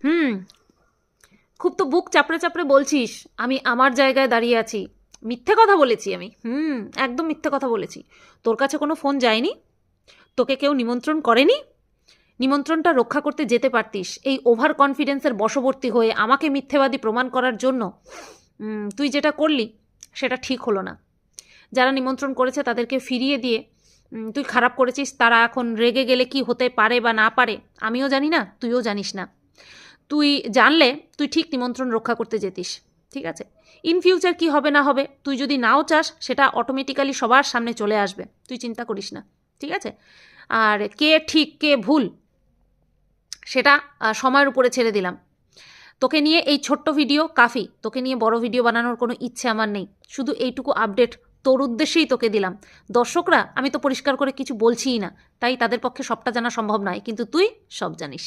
হুম, খুব তো বুক চাপড়ে চাপড়ে বলছিস আমি আমার জায়গায় দাঁড়িয়ে আছি। মিথ্যে কথা বলেছি আমি? একদম মিথ্যে কথা বলেছি। তোর কাছে কোনো ফোন যায়নি? তোকে কেউ নিমন্ত্রণ করেনি? নিমন্ত্রণটা রক্ষা করতে যেতে পারতিস। এই ওভার কনফিডেন্সের বশবর্তী হয়ে আমাকে মিথ্যেবাদী প্রমাণ করার জন্য তুই যেটা করলি সেটা ঠিক হলো না। যারা নিমন্ত্রণ করেছে তাদেরকে ফিরিয়ে দিয়ে তুই খারাপ করেছিস। তারা এখন রেগে গেলে কি হতে পারে বা না পারে আমিও জানি না, তুইও জানিস না। তুই জানলে তুই ঠিক নিমন্ত্রণ রক্ষা করতে যেতিস। ঠিক আছে? ইন ফিউচার কি হবে না হবে, তুই যদি নাও চাস সেটা অটোমেটিক্যালি সবার সামনে চলে আসবে। তুই চিন্তা করিস না। ঠিক আছে? আর কে ঠিক কে ভুল সেটা সময়ের উপরে ছেড়ে দিলাম। তোকে নিয়ে এই ছোট্ট ভিডিও কাফি। তোকে নিয়ে বড় ভিডিও বানানোর কোনো ইচ্ছে আমার নেই। শুধু এইটুকু আপডেট তোর উদ্দেশ্যেই তোকে দিলাম। দর্শকরা আমি তো পরিষ্কার করে কিছু বলছিই না, তাই তাদের পক্ষে সবটা জানা সম্ভব নয়, কিন্তু তুই সব জানিস।